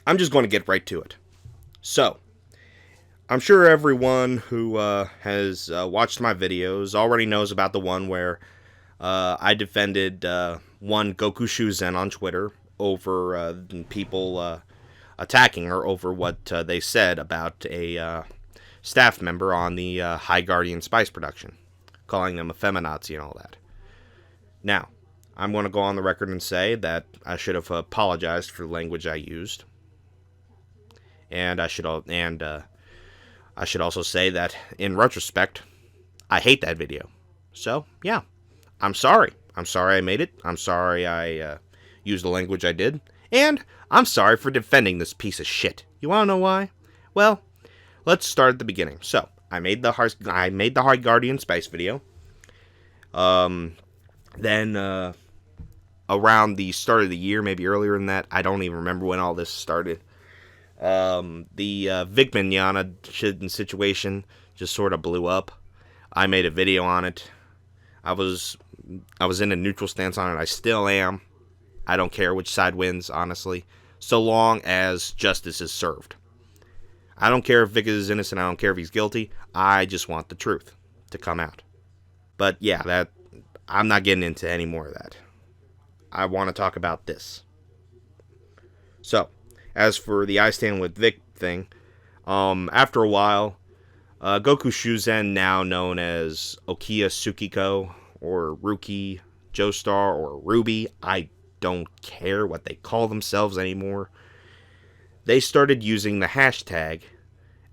I'm just going to get right to it. So, I'm sure everyone who has watched my videos already knows about the one where I defended one Goku Shuzen on Twitter over people attacking her over what they said about a staff member on the High Guardian Spice production, calling them a feminazi and all that. Now, I'm going to go on the record and say that I should have apologized for the language I used, and I should also say that in retrospect, I hate that video. So yeah, I'm sorry. I'm sorry I made it. I'm sorry I used the language I did, and I'm sorry for defending this piece of shit. You want to know why? Well, let's start at the beginning. So I made the High Guardian Spice video. Then around the start of the year, maybe earlier than that, I don't even remember when all this started. The Vic Mignogna situation just sort of blew up. I made a video on it. I was in a neutral stance on it. I still am. I don't care which side wins, honestly, so long as justice is served. I don't care if Vic is innocent. I don't care if he's guilty. I just want the truth to come out. But yeah, I'm not getting into any more of that. I want to talk about this. So, as for the I Stand With Vic thing, after a while, Goku Shuzen, now known as Okiya Tsukiko, or Ruki Joestar, or Ruby, I don't care what they call themselves anymore, they started using the hashtag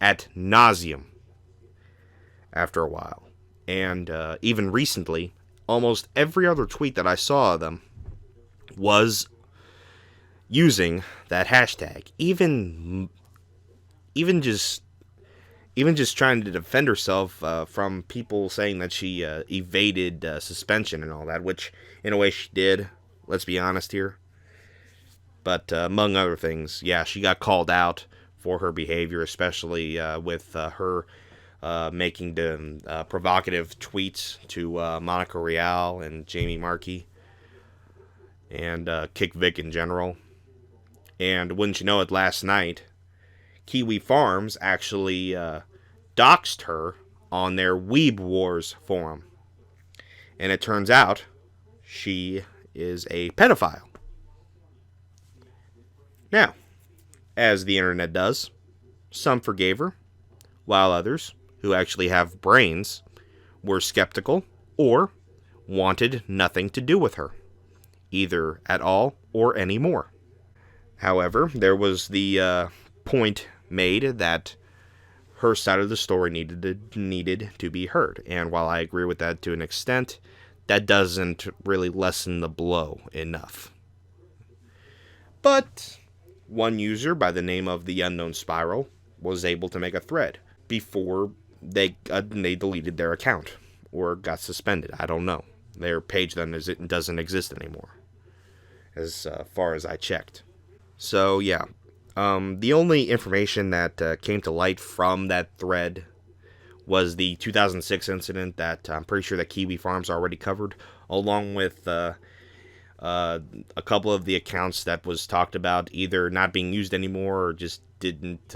ad nauseum after a while. And even recently, almost every other tweet that I saw of them was using that hashtag. Even just trying to defend herself from people saying that she evaded suspension and all that, which in a way she did. Let's be honest here. But among other things, yeah, she got called out for her behavior, especially with her making the provocative tweets to Monica Rial and Jamie Markey, and Kick Vic in general. And wouldn't you know it, last night, Kiwi Farms actually doxed her on their Weeb Wars forum. And it turns out she is a pedophile. Now, as the internet does, some forgave her, while others, who actually have brains, were skeptical or wanted nothing to do with her, either at all or anymore. However, there was the point made that her side of the story needed to be heard. And while I agree with that to an extent, that doesn't really lessen the blow enough. But one user by the name of the Unknown Spiral was able to make a thread before they deleted their account or got suspended. I don't know. Their page then doesn't exist anymore, as far as I checked. So yeah, the only information that came to light from that thread was the 2006 incident that I'm pretty sure that Kiwi Farms already covered, along with a couple of the accounts that was talked about either not being used anymore or just didn't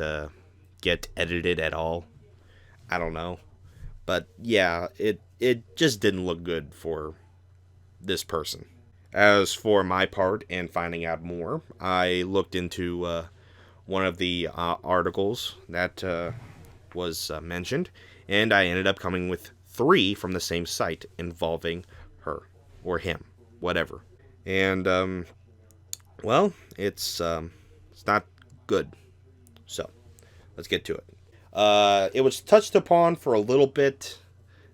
get edited at all. I don't know. But yeah, it just didn't look good for this person. As for my part and finding out more, I looked into one of the articles that was mentioned, and I ended up coming with 3 from the same site involving her or him, whatever. And well, it's not good. So let's get to it. It was touched upon for a little bit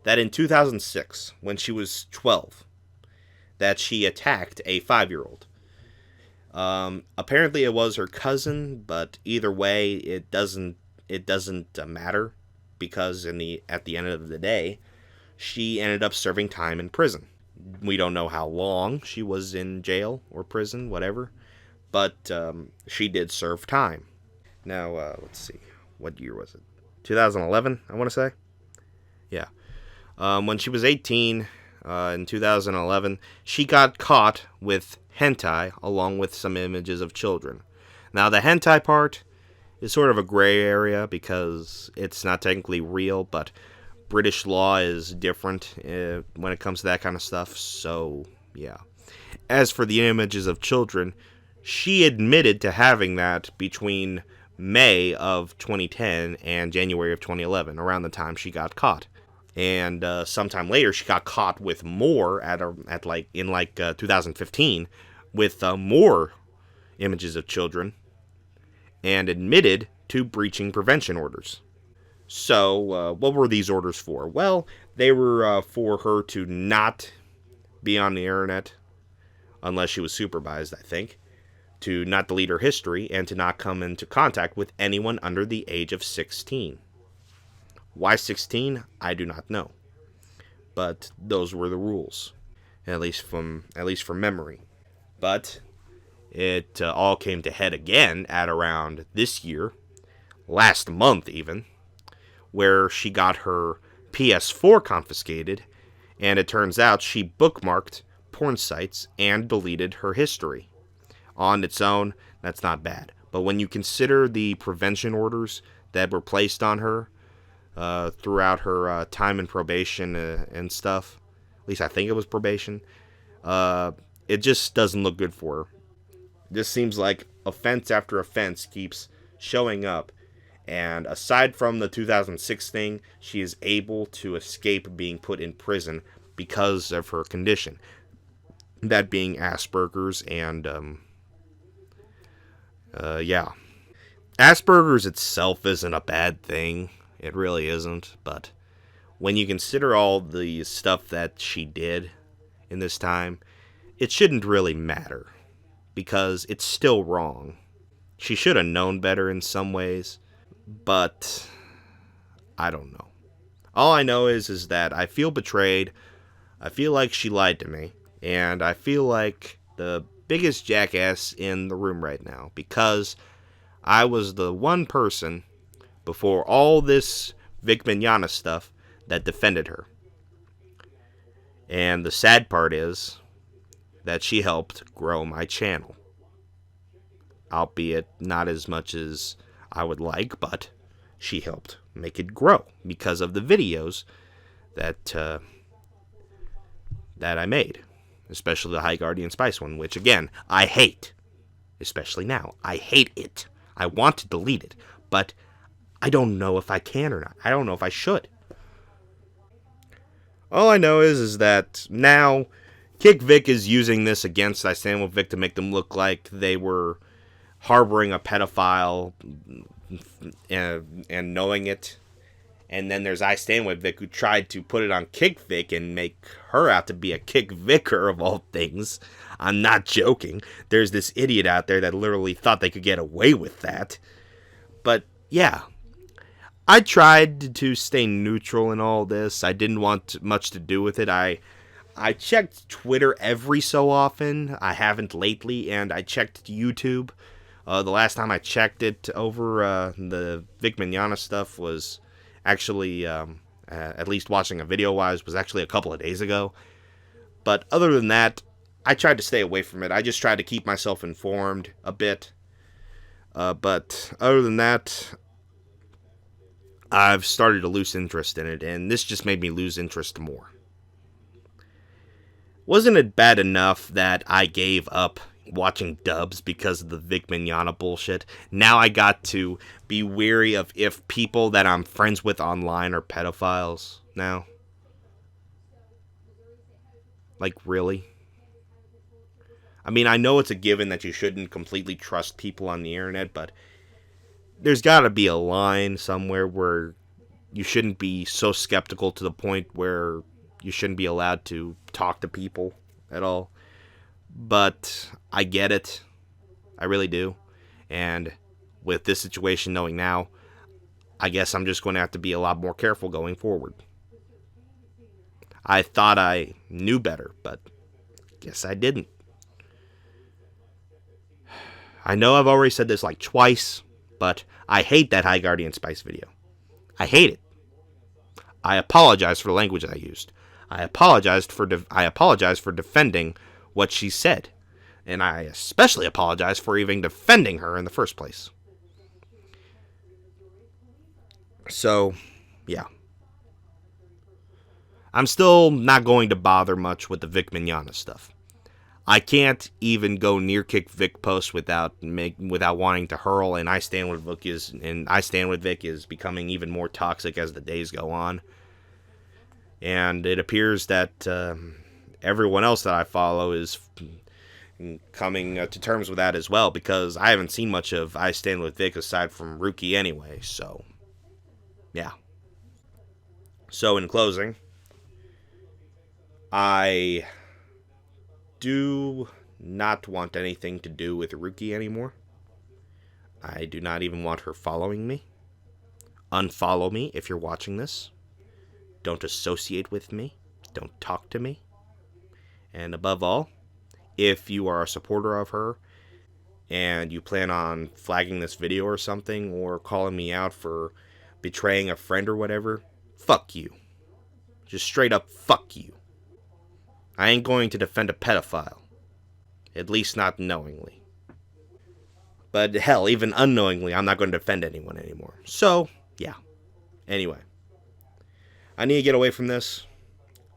that in 2006, when she was 12, that she attacked a 5-year-old. Apparently it was her cousin, but either way, it doesn't matter, because at the end of the day, she ended up serving time in prison. We don't know how long she was in jail or prison, whatever, but she did serve time. Now, let's see, what year was it? 2011, I want to say? Yeah. When she was 18, in 2011, she got caught with hentai along with some images of children. Now, the hentai part is sort of a gray area because it's not technically real, but British law is different when it comes to that kind of stuff, so yeah. As for the images of children, she admitted to having that between May of 2010 and January of 2011, around the time she got caught. And sometime later, she got caught with more in 2015 with more images of children, and admitted to breaching prevention orders. So, what were these orders for? Well, they were for her to not be on the internet unless she was supervised, I think, to not delete her history, and to not come into contact with anyone under the age of 16. Why 16? I do not know. But those were the rules, at least from memory. But it all came to head again at around this year, last month even, where she got her PS4 confiscated, and it turns out she bookmarked porn sites and deleted her history. On its own, that's not bad. But when you consider the prevention orders that were placed on her throughout her time in probation and stuff, at least I think it was probation, it just doesn't look good for her. This seems like offense after offense keeps showing up, and aside from the 2006 thing, she is able to escape being put in prison because of her condition. That being Asperger's, and yeah. Asperger's itself isn't a bad thing. It really isn't, but when you consider all the stuff that she did in this time, it shouldn't really matter, because it's still wrong. She should have known better in some ways, but I don't know. All I know is that I feel betrayed, I feel like she lied to me, and I feel like the biggest jackass in the room right now, because I was the one person before all this Vic Mignogna stuff that defended her. And the sad part is that she helped grow my channel. Albeit not as much as I would like, but she helped make it grow because of the videos that I made. Especially the High Guardian Spice one, which again, I hate. Especially now. I hate it. I want to delete it, but I don't know if I can or not. I don't know if I should. All I know is that now Kick Vic is using this against I Stand With Vic to make them look like they were harboring a pedophile and knowing it. And then there's I Stand With Vic, who tried to put it on Kick Vic and make her out to be a Kick Vicar of all things. I'm not joking. There's this idiot out there that literally thought they could get away with that. But yeah, I tried to stay neutral in all this. I didn't want much to do with it. I checked Twitter every so often. I haven't lately, and I checked YouTube. The last time I checked it over the Vic Mignogna stuff was actually, at least watching a video-wise, was actually a couple of days ago. But other than that, I tried to stay away from it. I just tried to keep myself informed a bit. But other than that, I've started to lose interest in it, and this just made me lose interest more. Wasn't it bad enough that I gave up watching dubs because of the Vic Mignogna bullshit? Now I got to be wary of if people that I'm friends with online are pedophiles now. Like, really? I mean, I know it's a given that you shouldn't completely trust people on the internet, but there's got to be a line somewhere where you shouldn't be so skeptical to the point where you shouldn't be allowed to talk to people at all. But I get it. I really do. And with this situation knowing now, I guess I'm just going to have to be a lot more careful going forward. I thought I knew better, but guess I didn't. I know I've already said this like twice, but I hate that High Guardian Spice video. I hate it. I apologize for the language I used. I apologize for defending what she said. And I especially apologize for even defending her in the first place. So, yeah. I'm still not going to bother much with the Vic Mignogna stuff. I can't even go near kick Vic posts without wanting to hurl, and I stand with Vic is becoming even more toxic as the days go on. And it appears that everyone else that I follow is coming to terms with that as well, because I haven't seen much of I Stand With Vic aside from Rookie anyway, so yeah. So in closing, I do not want anything to do with Rookie anymore. I do not even want her following me. Unfollow me if you're watching this. Don't associate with me. Don't talk to me. And above all, if you are a supporter of her and you plan on flagging this video or something, or calling me out for betraying a friend or whatever, fuck you. Just straight up fuck you. I ain't going to defend a pedophile. At least not knowingly. But hell, even unknowingly, I'm not going to defend anyone anymore. So, yeah. Anyway. I need to get away from this.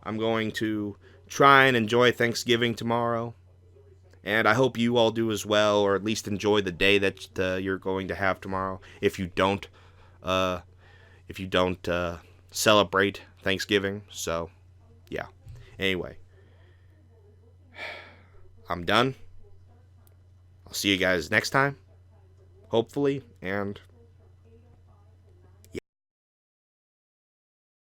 I'm going to try and enjoy Thanksgiving tomorrow. And I hope you all do as well, or at least enjoy the day that you're going to have tomorrow. If you don't celebrate Thanksgiving. So, yeah. Anyway. I'm done. I'll see you guys next time. Hopefully. And